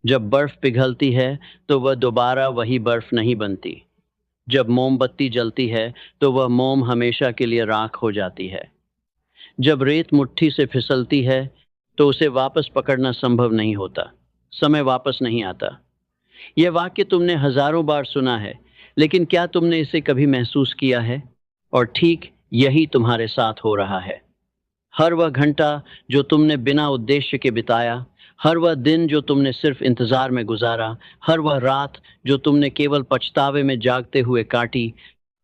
जब बर्फ पिघलती है तो वह दोबारा वही बर्फ नहीं बनती। जब मोमबत्ती जलती है तो वह मोम हमेशा के लिए राख हो जाती है। जब रेत मुट्ठी से फिसलती है तो उसे वापस पकड़ना संभव नहीं होता। समय वापस नहीं आता। यह वाक्य तुमने हजारों बार सुना है, लेकिन क्या तुमने इसे कभी महसूस किया है? और ठीक यही तुम्हारे साथ हो रहा है। हर वह घंटा जो तुमने बिना उद्देश्य के बिताया, हर वह दिन जो तुमने सिर्फ इंतजार में गुजारा, हर वह रात जो तुमने केवल पछतावे में जागते हुए काटी,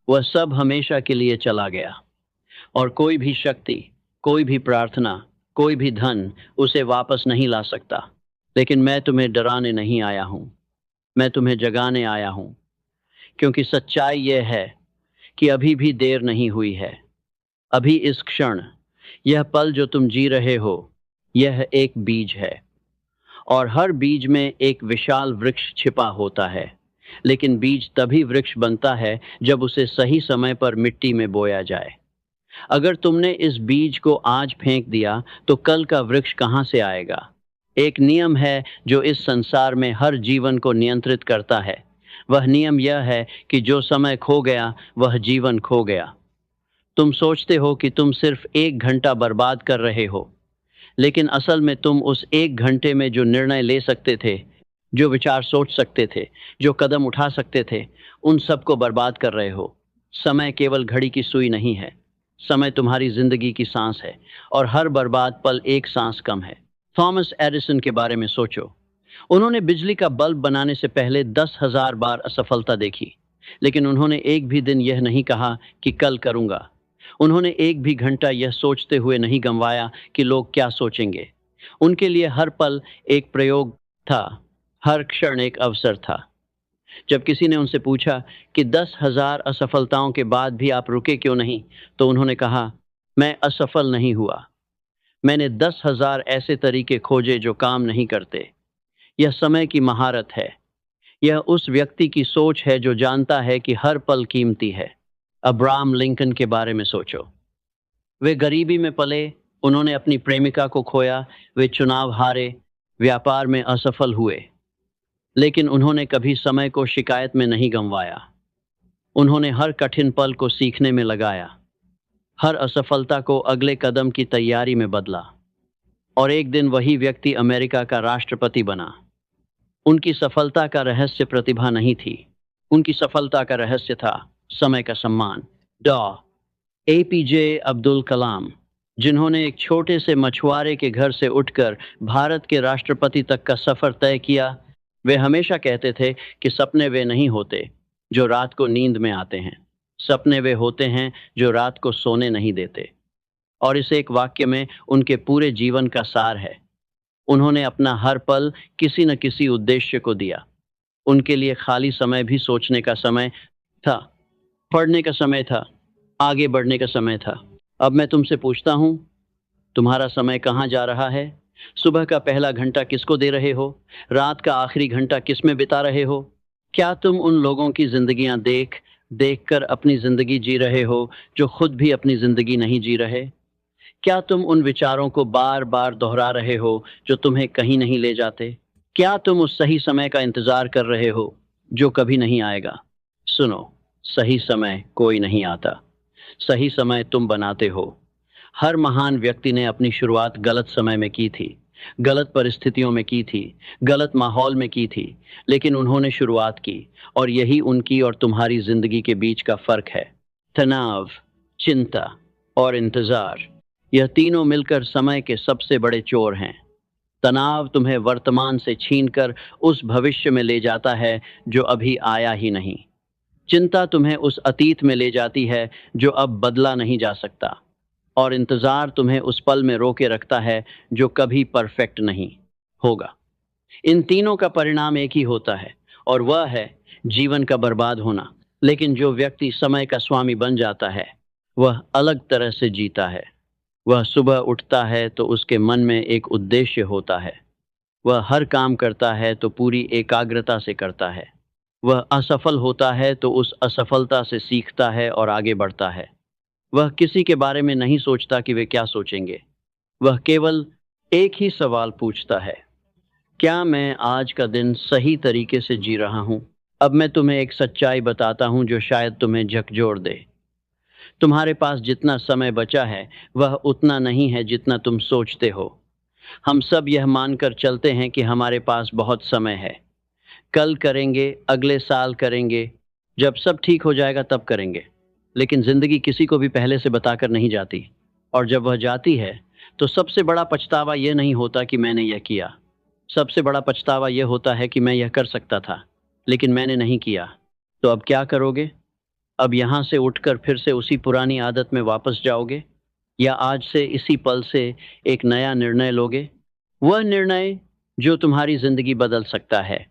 वह सब हमेशा के लिए चला गया। और कोई भी शक्ति, कोई भी प्रार्थना, कोई भी धन उसे वापस नहीं ला सकता। लेकिन मैं तुम्हें डराने नहीं आया हूं, मैं तुम्हें जगाने आया हूं। क्योंकि सच्चाई यह है कि अभी भी देर नहीं हुई है। अभी इस क्षण, यह पल जो तुम जी रहे हो, यह एक बीज है। और हर बीज में एक विशाल वृक्ष छिपा होता है। लेकिन बीज तभी वृक्ष बनता है जब उसे सही समय पर मिट्टी में बोया जाए। अगर तुमने इस बीज को आज फेंक दिया तो कल का वृक्ष कहाँ से आएगा? एक नियम है जो इस संसार में हर जीवन को नियंत्रित करता है। वह नियम यह है कि जो समय खो गया वह जीवन खो गया। तुम सोचते हो कि तुम सिर्फ 1 घंटा बर्बाद कर रहे हो, लेकिन असल में तुम उस 1 घंटे में जो निर्णय ले सकते थे, जो विचार सोच सकते थे, जो कदम उठा सकते थे, उन सबको बर्बाद कर रहे हो। समय केवल घड़ी की सुई नहीं है। समय तुम्हारी जिंदगी की सांस है, और हर बर्बाद पल एक सांस कम है। थॉमस एडिसन के बारे में सोचो। उन्होंने बिजली का बल्ब बनाने से पहले 10,000 बार असफलता देखी, लेकिन उन्होंने एक भी दिन यह नहीं कहा कि कल करूंगा। उन्होंने एक भी घंटा यह सोचते हुए नहीं गंवाया कि लोग क्या सोचेंगे। उनके लिए हर पल एक प्रयोग था, हर क्षण एक अवसर था। जब किसी ने उनसे पूछा कि 10,000 असफलताओं के बाद भी आप रुके क्यों नहीं, तो उन्होंने कहा, मैं असफल नहीं हुआ। मैंने 10,000 ऐसे तरीके खोजे जो काम नहीं करते। यह समय की महारत है। यह उस व्यक्ति की सोच है जो जानता है कि हर पल कीमती है। अब्राहम लिंकन के बारे में सोचो। वे गरीबी में पले, उन्होंने अपनी प्रेमिका को खोया, वे चुनाव हारे, व्यापार में असफल हुए, लेकिन उन्होंने कभी समय को शिकायत में नहीं गंवाया। उन्होंने हर कठिन पल को सीखने में लगाया, हर असफलता को अगले कदम की तैयारी में बदला। और एक दिन वही व्यक्ति अमेरिका का राष्ट्रपति बना। उनकी सफलता का रहस्य प्रतिभा नहीं थी, उनकी सफलता का रहस्य था समय का सम्मान। डॉ एपीजे अब्दुल कलाम, जिन्होंने एक छोटे से मछुआरे के घर से उठकर भारत के राष्ट्रपति तक का सफर तय किया, वे हमेशा कहते थे कि सपने वे नहीं होते जो रात को नींद में आते हैं, सपने वे होते हैं जो रात को सोने नहीं देते। और इस एक वाक्य में उनके पूरे जीवन का सार है। उन्होंने अपना हर पल किसी न किसी उद्देश्य को दिया। उनके लिए खाली समय भी सोचने का समय था, पढ़ने का समय था, आगे बढ़ने का समय था। अब मैं तुमसे पूछता हूँ, तुम्हारा समय कहाँ जा रहा है? सुबह का पहला घंटा किसको दे रहे हो? रात का आखिरी घंटा किस में बिता रहे हो? क्या तुम उन लोगों की जिंदगियां देख देख कर अपनी जिंदगी जी रहे हो जो खुद भी अपनी जिंदगी नहीं जी रहे? क्या तुम उन विचारों को बार बार दोहरा रहे हो जो तुम्हें कहीं नहीं ले जाते? क्या तुम उस सही समय का इंतजार कर रहे हो जो कभी नहीं आएगा? सुनो, सही समय कोई नहीं आता, सही समय तुम बनाते हो। हर महान व्यक्ति ने अपनी शुरुआत गलत समय में की थी, गलत परिस्थितियों में की थी, गलत माहौल में की थी, लेकिन उन्होंने शुरुआत की। और यही उनकी और तुम्हारी जिंदगी के बीच का फर्क है। तनाव, चिंता और इंतजार, यह तीनों मिलकर समय के सबसे बड़े चोर हैं। तनाव तुम्हें वर्तमान से छीनकर उस भविष्य में ले जाता है जो अभी आया ही नहीं। चिंता तुम्हें उस अतीत में ले जाती है जो अब बदला नहीं जा सकता। और इंतजार तुम्हें उस पल में रोके रखता है जो कभी परफेक्ट नहीं होगा। इन तीनों का परिणाम एक ही होता है, और वह है जीवन का बर्बाद होना। लेकिन जो व्यक्ति समय का स्वामी बन जाता है, वह अलग तरह से जीता है। वह सुबह उठता है तो उसके मन में एक उद्देश्य होता है। वह हर काम करता है तो पूरी एकाग्रता से करता है। वह असफल होता है तो उस असफलता से सीखता है और आगे बढ़ता है। वह किसी के बारे में नहीं सोचता कि वे क्या सोचेंगे। वह केवल एक ही सवाल पूछता है, क्या मैं आज का दिन सही तरीके से जी रहा हूँ? अब मैं तुम्हें एक सच्चाई बताता हूँ जो शायद तुम्हें झकझोर दे। तुम्हारे पास जितना समय बचा है, वह उतना नहीं है जितना तुम सोचते हो। हम सब यह मानकर चलते हैं कि हमारे पास बहुत समय है। कल करेंगे, अगले साल करेंगे, जब सब ठीक हो जाएगा तब करेंगे। लेकिन ज़िंदगी किसी को भी पहले से बताकर नहीं जाती, और जब वह जाती है, तो सबसे बड़ा पछतावा यह नहीं होता कि मैंने यह किया। सबसे बड़ा पछतावा यह होता है कि मैं यह कर सकता था, लेकिन मैंने नहीं किया। तो अब क्या करोगे? अब यहाँ से उठकर फिर से उसी पुरानी आदत में वापस जाओगे? या आज से इसी पल से एक नया निर्णय लोगे? वह निर्णय जो तुम्हारी ज़िंदगी बदल सकता है।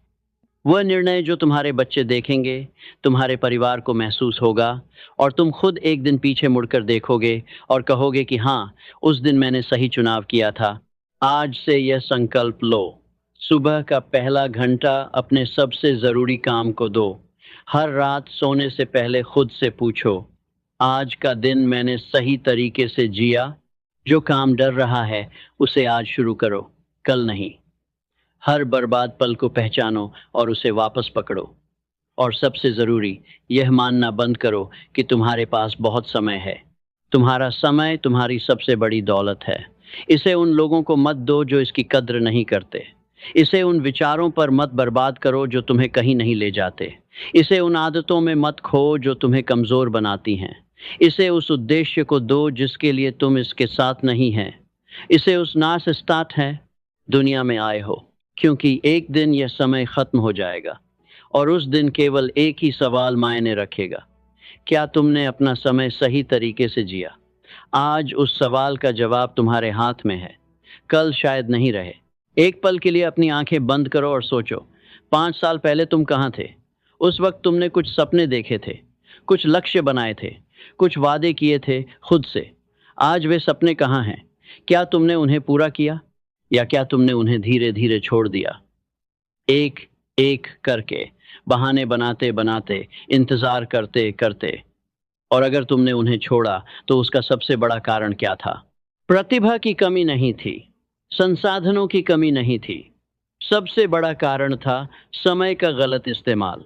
वह निर्णय जो तुम्हारे बच्चे देखेंगे, तुम्हारे परिवार को महसूस होगा, और तुम खुद एक दिन पीछे मुड़कर देखोगे और कहोगे कि हाँ, उस दिन मैंने सही चुनाव किया था। आज से यह संकल्प लो। सुबह का पहला घंटा अपने सबसे ज़रूरी काम को दो। हर रात सोने से पहले खुद से पूछो, आज का दिन मैंने सही तरीके से जिया? जो काम डर रहा है, उसे आज शुरू करो, कल नहीं। हर बर्बाद पल को पहचानो और उसे वापस पकड़ो। और सबसे ज़रूरी, यह मानना बंद करो कि तुम्हारे पास बहुत समय है। तुम्हारा समय तुम्हारी सबसे बड़ी दौलत है। इसे उन लोगों को मत दो जो इसकी कद्र नहीं करते। इसे उन विचारों पर मत बर्बाद करो जो तुम्हें कहीं नहीं ले जाते। इसे उन आदतों में मत खो जो तुम्हें कमज़ोर बनाती हैं। इसे उस उद्देश्य को दो जिसके लिए तुम इसके साथ नहीं हैं। इसे उस नासस्तात है दुनिया में आए हो, क्योंकि एक दिन यह समय ख़त्म हो जाएगा, और उस दिन केवल एक ही सवाल मायने रखेगा, क्या तुमने अपना समय सही तरीके से जिया? आज उस सवाल का जवाब तुम्हारे हाथ में है, कल शायद नहीं रहे। एक पल के लिए अपनी आंखें बंद करो और सोचो, 5 साल पहले तुम कहाँ थे? उस वक्त तुमने कुछ सपने देखे थे, कुछ लक्ष्य बनाए थे, कुछ वादे किए थे खुद से। आज वे सपने कहाँ हैं? क्या तुमने उन्हें पूरा किया, या क्या तुमने उन्हें धीरे धीरे छोड़ दिया? एक एक करके, बहाने बनाते बनाते, इंतजार करते करते। और अगर तुमने उन्हें छोड़ा, तो उसका सबसे बड़ा कारण क्या था? प्रतिभा की कमी नहीं थी, संसाधनों की कमी नहीं थी। सबसे बड़ा कारण था समय का गलत इस्तेमाल।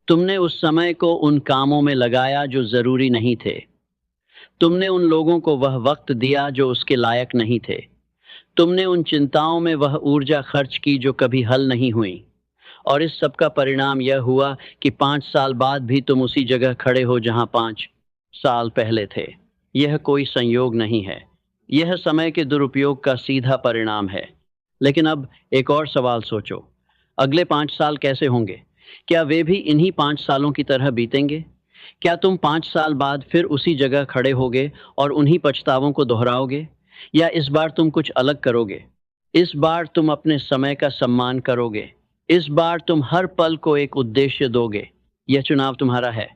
तुमने उस समय को उन कामों में लगाया जो जरूरी नहीं थे। तुमने उन लोगों को वह वक्त दिया जो उसके लायक नहीं थे। तुमने उन चिंताओं में वह ऊर्जा खर्च की जो कभी हल नहीं हुई। और इस सब का परिणाम यह हुआ कि 5 साल बाद भी तुम उसी जगह खड़े हो जहां 5 साल पहले थे। यह कोई संयोग नहीं है, यह समय के दुरुपयोग का सीधा परिणाम है। लेकिन अब एक और सवाल सोचो, अगले 5 साल कैसे होंगे? क्या वे भी इन्हीं 5 सालों की तरह बीतेंगे? क्या तुम 5 साल बाद फिर उसी जगह खड़े होगे और उन्हीं पछतावों को दोहराओगे? या इस बार तुम कुछ अलग करोगे? इस बार तुम अपने समय का सम्मान करोगे। इस बार तुम हर पल को एक उद्देश्य दोगे। यह चुनाव तुम्हारा है,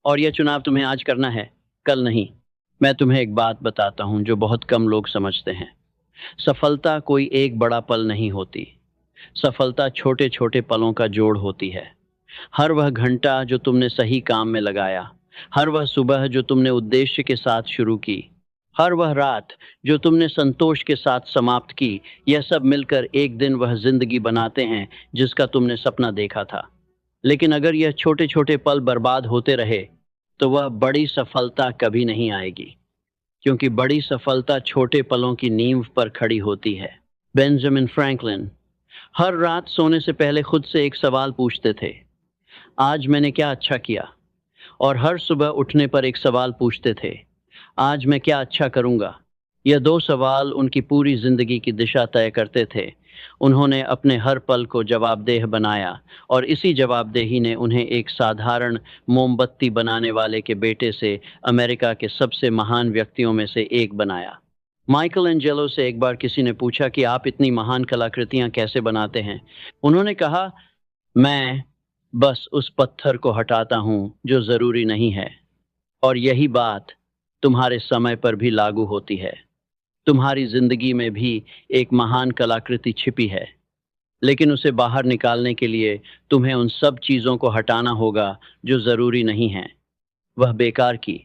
और यह चुनाव तुम्हें आज करना है, कल नहीं। मैं तुम्हें एक बात बताता हूँ जो बहुत कम लोग समझते हैं। सफलता कोई एक बड़ा पल नहीं होती। सफलता छोटे छोटे पलों का जोड़ होती है। हर वह घंटा जो तुमने सही काम में लगाया, हर वह सुबह जो तुमने उद्देश्य के साथ शुरू की, हर वह रात जो तुमने संतोष के साथ समाप्त की, यह सब मिलकर एक दिन वह जिंदगी बनाते हैं जिसका तुमने सपना देखा था। लेकिन अगर यह छोटे छोटे पल बर्बाद होते रहे, तो वह बड़ी सफलता कभी नहीं आएगी, क्योंकि बड़ी सफलता छोटे पलों की नींव पर खड़ी होती है। बेंजामिन फ्रैंकलिन हर रात सोने से पहले खुद से एक सवाल पूछते थे, आज मैंने क्या अच्छा किया? और हर सुबह उठने पर एक सवाल पूछते थे, आज मैं क्या अच्छा करूंगा? यह दो सवाल उनकी पूरी जिंदगी की दिशा तय करते थे। उन्होंने अपने हर पल को जवाबदेह बनाया, और इसी जवाबदेही ने उन्हें एक साधारण मोमबत्ती बनाने वाले के बेटे से अमेरिका के सबसे महान व्यक्तियों में से एक बनाया। माइकल एंजेलो से एक बार किसी ने पूछा कि आप इतनी महान कलाकृतियां कैसे बनाते हैं? उन्होंने कहा, मैं बस उस पत्थर को हटाता हूं जो जरूरी नहीं है। और यही बात तुम्हारे समय पर भी लागू होती है। तुम्हारी जिंदगी में भी एक महान कलाकृति छिपी है, लेकिन उसे बाहर निकालने के लिए तुम्हें उन सब चीजों को हटाना होगा जो जरूरी नहीं हैं। वह बेकार की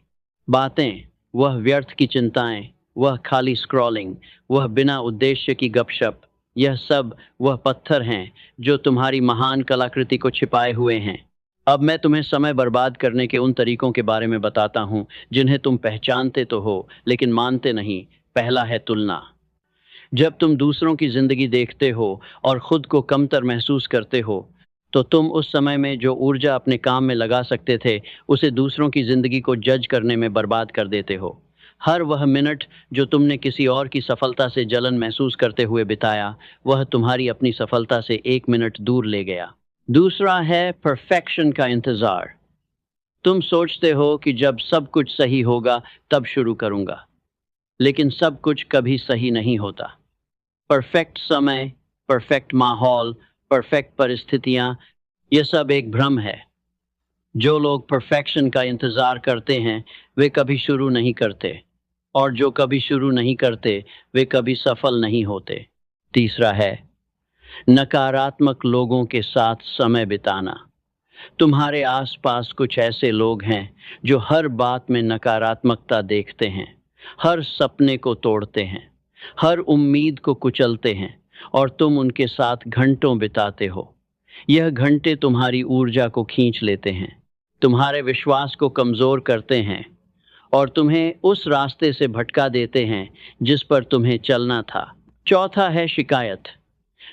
बातें, वह व्यर्थ की चिंताएं, वह खाली स्क्रॉलिंग, वह बिना उद्देश्य की गपशप, यह सब वह पत्थर हैं जो तुम्हारी महान कलाकृति को छिपाए हुए हैं। अब मैं तुम्हें समय बर्बाद करने के उन तरीकों के बारे में बताता हूँ जिन्हें तुम पहचानते तो हो लेकिन मानते नहीं। पहला है तुलना। जब तुम दूसरों की जिंदगी देखते हो और खुद को कमतर महसूस करते हो, तो तुम उस समय में जो ऊर्जा अपने काम में लगा सकते थे, उसे दूसरों की जिंदगी को जज करने में बर्बाद कर देते हो। हर वह मिनट जो तुमने किसी और की सफलता से जलन महसूस करते हुए बिताया, वह तुम्हारी अपनी सफलता से 1 मिनट दूर ले गया। दूसरा है परफेक्शन का इंतजार। तुम सोचते हो कि जब सब कुछ सही होगा तब शुरू करूंगा, लेकिन सब कुछ कभी सही नहीं होता। परफेक्ट समय, परफेक्ट माहौल, परफेक्ट परिस्थितियां, ये सब एक भ्रम है। जो लोग परफेक्शन का इंतजार करते हैं वे कभी शुरू नहीं करते, और जो कभी शुरू नहीं करते वे कभी सफल नहीं होते। तीसरा है नकारात्मक लोगों के साथ समय बिताना। तुम्हारे आसपास कुछ ऐसे लोग हैं जो हर बात में नकारात्मकता देखते हैं, हर सपने को तोड़ते हैं, हर उम्मीद को कुचलते हैं, और तुम उनके साथ घंटों बिताते हो। यह घंटे तुम्हारी ऊर्जा को खींच लेते हैं, तुम्हारे विश्वास को कमजोर करते हैं, और तुम्हें उस रास्ते से भटका देते हैं जिस पर तुम्हें चलना था। चौथा है शिकायत।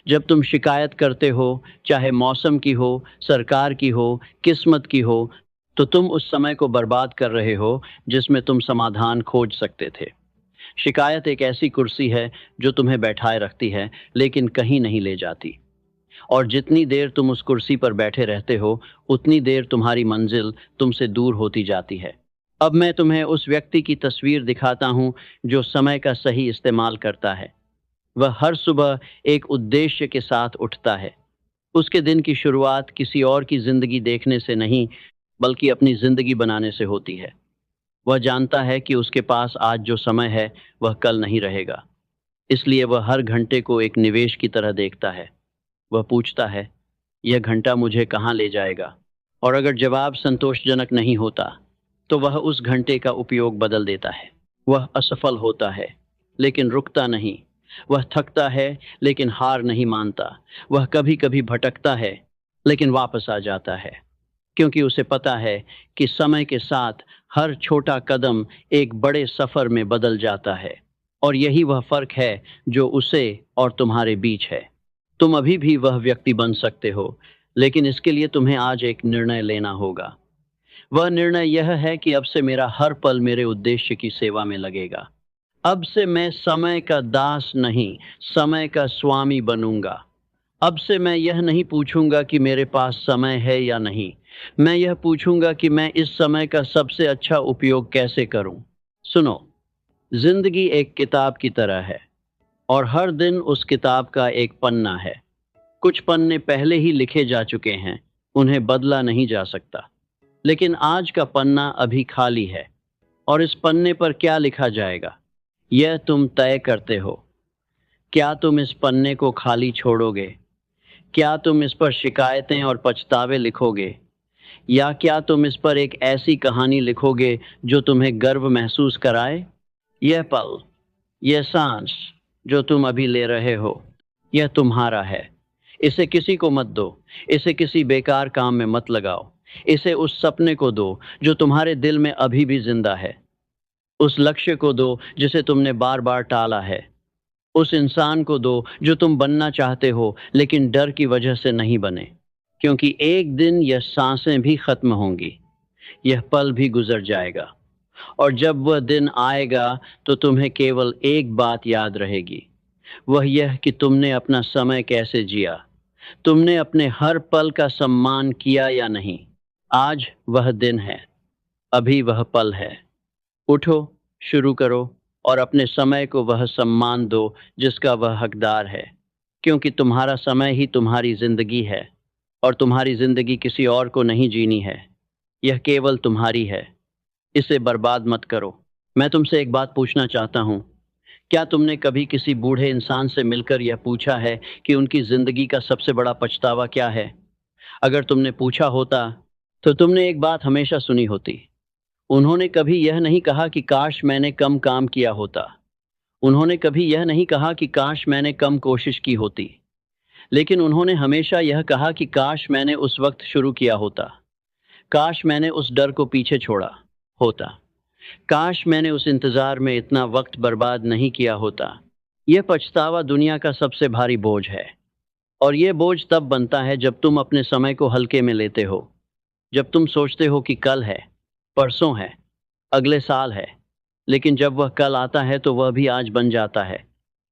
जब तुम शिकायत करते हो, चाहे मौसम की हो, सरकार की हो, किस्मत की हो, तो तुम उस समय को बर्बाद कर रहे हो जिसमें तुम समाधान खोज सकते थे। शिकायत एक ऐसी कुर्सी है जो तुम्हें बैठाए रखती है लेकिन कहीं नहीं ले जाती, और जितनी देर तुम उस कुर्सी पर बैठे रहते हो उतनी देर तुम्हारी मंजिल तुमसे दूर होती जाती है। अब मैं तुम्हें उस व्यक्ति की तस्वीर दिखाता हूँ जो समय का सही इस्तेमाल करता है। वह हर सुबह एक उद्देश्य के साथ उठता है। उसके दिन की शुरुआत किसी और की जिंदगी देखने से नहीं, बल्कि अपनी जिंदगी बनाने से होती है। वह जानता है कि उसके पास आज जो समय है वह कल नहीं रहेगा, इसलिए वह हर घंटे को एक निवेश की तरह देखता है। वह पूछता है, यह घंटा मुझे कहाँ ले जाएगा? और अगर जवाब संतोषजनक नहीं होता, तो वह उस घंटे का उपयोग बदल देता है। वह असफल होता है, लेकिन रुकता नहीं। वह थकता है, लेकिन हार नहीं मानता। वह कभी कभी भटकता है, लेकिन वापस आ जाता है, क्योंकि उसे पता है कि समय के साथ हर छोटा कदम एक बड़े सफर में बदल जाता है। और यही वह फर्क है जो उसे और तुम्हारे बीच है। तुम अभी भी वह व्यक्ति बन सकते हो, लेकिन इसके लिए तुम्हें आज एक निर्णय लेना होगा। वह निर्णय यह है कि अब से मेरा हर पल मेरे उद्देश्य की सेवा में लगेगा। अब से मैं समय का दास नहीं, समय का स्वामी बनूंगा। अब से मैं यह नहीं पूछूंगा कि मेरे पास समय है या नहीं, मैं यह पूछूंगा कि मैं इस समय का सबसे अच्छा उपयोग कैसे करूं। सुनो, जिंदगी एक किताब की तरह है, और हर दिन उस किताब का एक पन्ना है। कुछ पन्ने पहले ही लिखे जा चुके हैं, उन्हें बदला नहीं जा सकता। लेकिन आज का पन्ना अभी खाली है, और इस पन्ने पर क्या लिखा जाएगा यह तुम तय करते हो। क्या तुम इस पन्ने को खाली छोड़ोगे? क्या तुम इस पर शिकायतें और पछतावे लिखोगे, या क्या तुम इस पर एक ऐसी कहानी लिखोगे जो तुम्हें गर्व महसूस कराए? यह पल, यह सांस जो तुम अभी ले रहे हो, यह तुम्हारा है। इसे किसी को मत दो, इसे किसी बेकार काम में मत लगाओ। इसे उस सपने को दो जो तुम्हारे दिल में अभी भी जिंदा है। उस लक्ष्य को दो जिसे तुमने बार बार टाला है। उस इंसान को दो जो तुम बनना चाहते हो लेकिन डर की वजह से नहीं बने, क्योंकि एक दिन यह सांसें भी खत्म होंगी, यह पल भी गुजर जाएगा, और जब वह दिन आएगा तो तुम्हें केवल एक बात याद रहेगी। वह यह कि तुमने अपना समय कैसे जिया, तुमने अपने हर पल का सम्मान किया या नहीं। आज वह दिन है, अभी वह पल है। उठो, शुरू करो, और अपने समय को वह सम्मान दो जिसका वह हकदार है, क्योंकि तुम्हारा समय ही तुम्हारी जिंदगी है, और तुम्हारी जिंदगी किसी और को नहीं जीनी है, यह केवल तुम्हारी है। इसे बर्बाद मत करो। मैं तुमसे एक बात पूछना चाहता हूँ, क्या तुमने कभी किसी बूढ़े इंसान से मिलकर यह पूछा है कि उनकी जिंदगी का सबसे बड़ा पछतावा क्या है? अगर तुमने पूछा होता तो तुमने एक बात हमेशा सुनी होती। उन्होंने कभी यह नहीं कहा कि काश मैंने कम काम किया होता। उन्होंने कभी यह नहीं कहा कि काश मैंने कम कोशिश की होती, लेकिन उन्होंने हमेशा यह कहा कि काश मैंने उस वक्त शुरू किया होता, काश मैंने उस डर को पीछे छोड़ा होता, काश मैंने उस इंतजार में इतना वक्त बर्बाद नहीं किया होता। यह पछतावा दुनिया का सबसे भारी बोझ है, और यह बोझ तब बनता है जब तुम अपने समय को हल्के में लेते हो, जब तुम सोचते हो कि कल है, परसों है, अगले साल है, लेकिन जब वह कल आता है तो वह भी आज बन जाता है,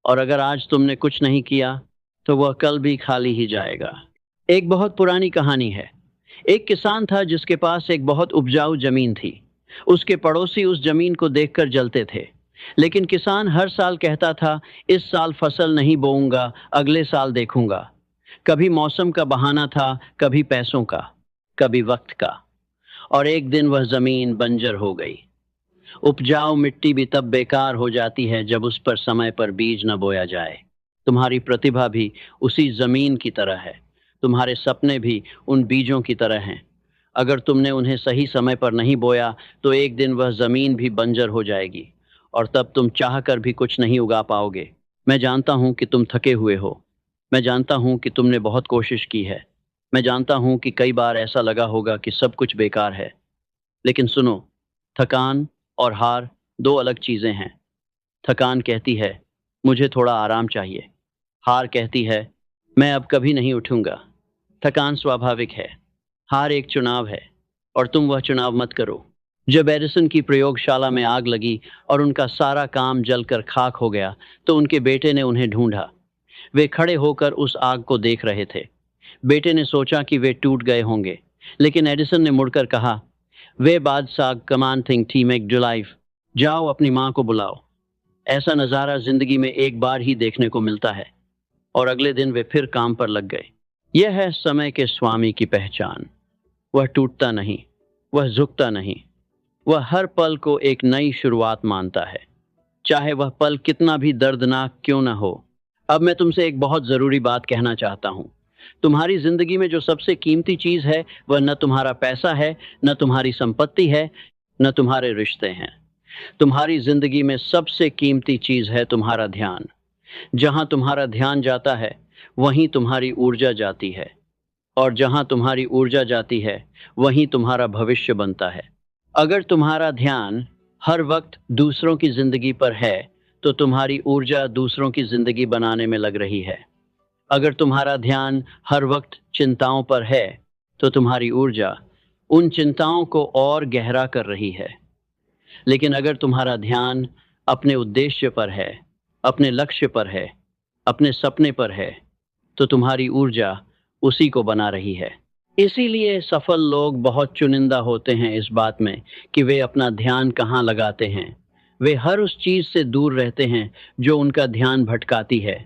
और अगर आज तुमने कुछ नहीं किया तो वह कल भी खाली ही जाएगा। एक बहुत पुरानी कहानी है। एक किसान था जिसके पास एक बहुत उपजाऊ जमीन थी। उसके पड़ोसी उस जमीन को देखकर जलते थे, लेकिन किसान हर साल कहता था, इस साल फसल नहीं बोऊंगा, अगले साल देखूंगा। कभी मौसम का बहाना था, कभी पैसों का, कभी वक्त का, और एक दिन वह जमीन बंजर हो गई। उपजाऊ मिट्टी भी तब बेकार हो जाती है जब उस पर समय पर बीज न बोया जाए। तुम्हारी प्रतिभा भी उसी जमीन की तरह है, तुम्हारे सपने भी उन बीजों की तरह हैं। अगर तुमने उन्हें सही समय पर नहीं बोया तो एक दिन वह जमीन भी बंजर हो जाएगी, और तब तुम चाह कर भी कुछ नहीं उगा पाओगे। मैं जानता हूं कि तुम थके हुए हो, मैं जानता हूं कि तुमने बहुत कोशिश की है, मैं जानता हूं कि कई बार ऐसा लगा होगा कि सब कुछ बेकार है, लेकिन सुनो, थकान और हार दो अलग चीजें हैं। थकान कहती है, मुझे थोड़ा आराम चाहिए। हार कहती है, मैं अब कभी नहीं उठूंगा। थकान स्वाभाविक है, हार एक चुनाव है, और तुम वह चुनाव मत करो। जब एडिसन की प्रयोगशाला में आग लगी और उनका सारा काम जलकर खाक हो गया, तो उनके बेटे ने उन्हें ढूंढा। वे खड़े होकर उस आग को देख रहे थे। बेटे ने सोचा कि वे टूट गए होंगे, लेकिन एडिसन ने मुड़कर कहा, वे बादशाह common thing to make do life, जाओ अपनी माँ को बुलाओ। ऐसा नज़ारा जिंदगी में एक बार ही देखने को मिलता है। और अगले दिन वे फिर काम पर लग गए। यह है समय के स्वामी की पहचान। वह टूटता नहीं, वह झुकता नहीं, वह हर पल को एक नई शुरुआत मानता है, चाहे वह पल कितना भी दर्दनाक क्यों न हो। अब मैं तुमसे एक बहुत ज़रूरी बात कहना चाहता हूँ। तुम्हारी जिंदगी में जो सबसे कीमती चीज़ है वह न तुम्हारा पैसा है, न तुम्हारी संपत्ति है, न तुम्हारे रिश्ते हैं। तुम्हारी जिंदगी में सबसे कीमती चीज़ है तुम्हारा ध्यान। जहाँ तुम्हारा ध्यान जाता है वहीं तुम्हारी ऊर्जा जाती है, और जहाँ तुम्हारी ऊर्जा जाती है वहीं तुम्हारा भविष्य बनता है। अगर तुम्हारा ध्यान हर वक्त दूसरों की जिंदगी पर है तो तुम्हारी ऊर्जा दूसरों की जिंदगी बनाने में लग रही है। अगर तुम्हारा ध्यान हर वक्त चिंताओं पर है तो तुम्हारी ऊर्जा उन चिंताओं को और गहरा कर रही है। लेकिन अगर तुम्हारा ध्यान अपने उद्देश्य पर है, अपने लक्ष्य पर है, अपने सपने पर है, तो तुम्हारी ऊर्जा उसी को बना रही है। इसीलिए सफल लोग बहुत चुनिंदा होते हैं इस बात में कि वे अपना ध्यान कहाँ लगाते हैं। वे हर उस चीज़ से दूर रहते हैं जो उनका ध्यान भटकाती है।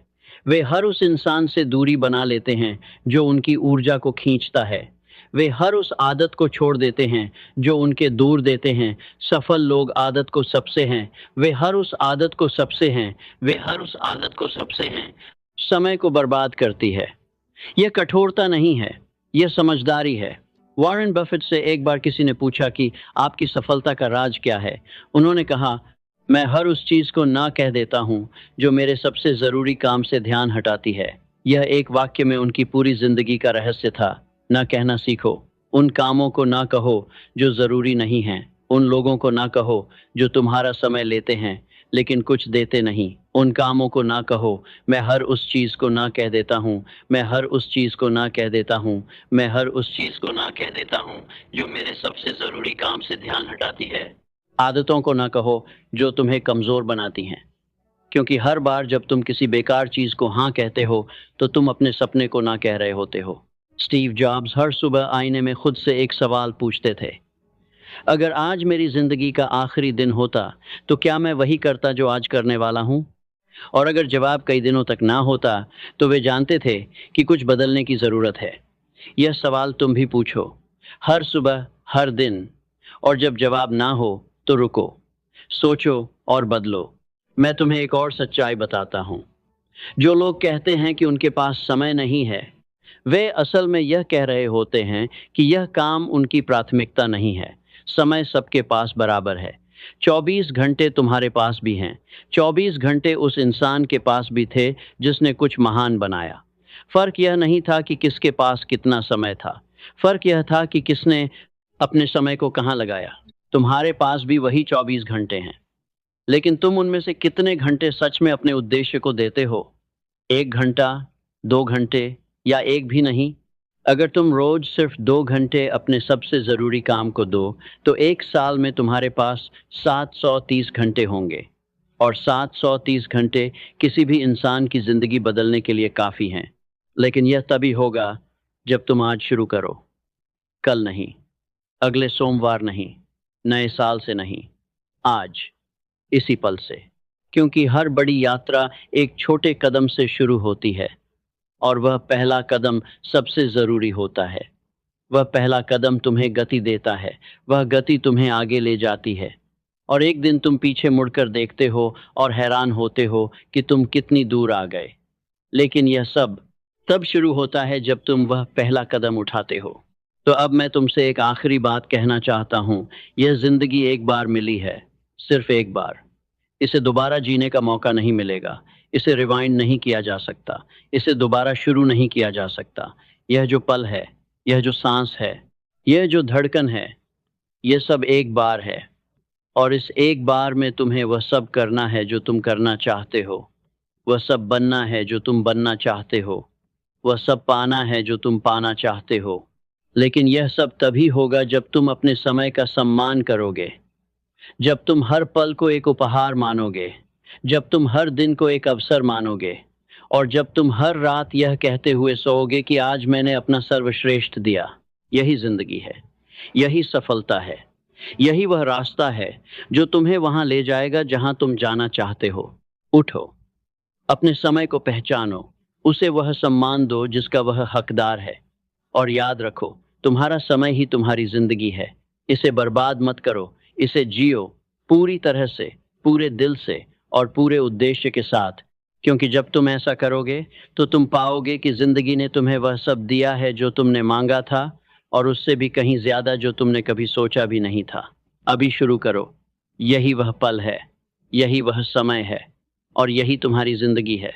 वे हर उस इंसान से दूरी बना लेते हैं जो उनकी ऊर्जा को खींचता है। वे हर उस आदत को छोड़ देते हैं जो उनके दूर देते हैं। सफल लोग आदत को सबसे हैं, वे हर उस आदत को सबसे हैं, वे हर उस आदत को सबसे हैं। समय को बर्बाद करती है। यह कठोरता नहीं है, यह समझदारी है। वॉरेन बफेट से एक बार किसी ने पूछा कि आपकी सफलता का राज क्या है। उन्होंने कहा, मैं हर उस चीज़ को ना कह देता हूँ जो मेरे सबसे ज़रूरी काम से ध्यान हटाती है। यह एक वाक्य में उनकी पूरी जिंदगी का रहस्य था। ना कहना सीखो। उन कामों को ना कहो जो ज़रूरी नहीं हैं। उन लोगों को ना कहो जो तुम्हारा समय लेते हैं लेकिन कुछ देते नहीं। उन कामों को ना कहो। मैं हर उस चीज़ को ना कह देता हूँ, मैं हर उस चीज़ को ना कह देता हूँ, मैं हर उस चीज़ को ना कह देता हूँ जो मेरे सबसे ज़रूरी काम से ध्यान हटाती है। आदतों को ना कहो जो तुम्हें कमज़ोर बनाती हैं, क्योंकि हर बार जब तुम किसी बेकार चीज़ को हाँ कहते हो तो तुम अपने सपने को ना कह रहे होते हो। स्टीव जॉब्स हर सुबह आईने में खुद से एक सवाल पूछते थे, अगर आज मेरी जिंदगी का आखिरी दिन होता तो क्या मैं वही करता जो आज करने वाला हूँ? और अगर जवाब कई दिनों तक ना होता तो वे जानते थे कि कुछ बदलने की ज़रूरत है। यह सवाल तुम भी पूछो, हर सुबह, हर दिन, और जब जवाब ना हो तो रुको, सोचो और बदलो। मैं तुम्हें एक और सच्चाई बताता हूँ। जो लोग कहते हैं कि उनके पास समय नहीं है, वे असल में यह कह रहे होते हैं कि यह काम उनकी प्राथमिकता नहीं है। समय सबके पास बराबर है। 24 घंटे तुम्हारे पास भी हैं। 24 घंटे उस इंसान के पास भी थे जिसने कुछ महान बनाया। फ़र्क यह नहीं था कि किसके पास कितना समय था। फ़र्क यह था कि किसने अपने समय को कहाँ लगाया। तुम्हारे पास भी वही 24 घंटे हैं, लेकिन तुम उनमें से कितने घंटे सच में अपने उद्देश्य को देते हो? 1 घंटा, 2 घंटे या एक भी नहीं? अगर तुम रोज सिर्फ 2 घंटे अपने सबसे ज़रूरी काम को दो, तो 1 साल में तुम्हारे पास 730 घंटे होंगे। और 730 घंटे किसी भी इंसान की ज़िंदगी बदलने के लिए काफ़ी हैं। लेकिन यह तभी होगा जब तुम आज शुरू करो, कल नहीं, अगले सोमवार नहीं, नए साल से नहीं, आज, इसी पल से। क्योंकि हर बड़ी यात्रा एक छोटे कदम से शुरू होती है, और वह पहला कदम सबसे ज़रूरी होता है। वह पहला कदम तुम्हें गति देता है, वह गति तुम्हें आगे ले जाती है। और एक दिन तुम पीछे मुड़कर देखते हो और हैरान होते हो कि तुम कितनी दूर आ गए। लेकिन यह सब तब शुरू होता है जब तुम वह पहला कदम उठाते हो। तो अब मैं तुमसे एक आखिरी बात कहना चाहता हूँ। यह ज़िंदगी एक बार मिली है, सिर्फ एक बार। इसे दोबारा जीने का मौका नहीं मिलेगा। इसे रिवाइंड नहीं किया जा सकता। इसे दोबारा शुरू नहीं किया जा सकता। यह जो पल है, यह जो सांस है, यह जो धड़कन है, यह सब एक बार है। और इस एक बार में तुम्हें वह सब करना है जो तुम करना चाहते हो। वह सब बनना है जो तुम बनना चाहते हो। वह सब पाना है जो तुम पाना चाहते हो। लेकिन यह सब तभी होगा जब तुम अपने समय का सम्मान करोगे, जब तुम हर पल को एक उपहार मानोगे, जब तुम हर दिन को एक अवसर मानोगे, और जब तुम हर रात यह कहते हुए सोओगे कि आज मैंने अपना सर्वश्रेष्ठ दिया। यही जिंदगी है, यही सफलता है, यही वह रास्ता है जो तुम्हें वहां ले जाएगा जहां तुम जाना चाहते हो। उठो, अपने समय को पहचानो, उसे वह सम्मान दो जिसका वह हकदार है। और याद रखो, तुम्हारा समय ही तुम्हारी जिंदगी है। इसे बर्बाद मत करो, इसे जियो, पूरी तरह से, पूरे दिल से और पूरे उद्देश्य के साथ। क्योंकि जब तुम ऐसा करोगे तो तुम पाओगे कि जिंदगी ने तुम्हें वह सब दिया है जो तुमने मांगा था, और उससे भी कहीं ज्यादा जो तुमने कभी सोचा भी नहीं था। अभी शुरू करो। यही वह पल है, यही वह समय है, और यही तुम्हारी जिंदगी है।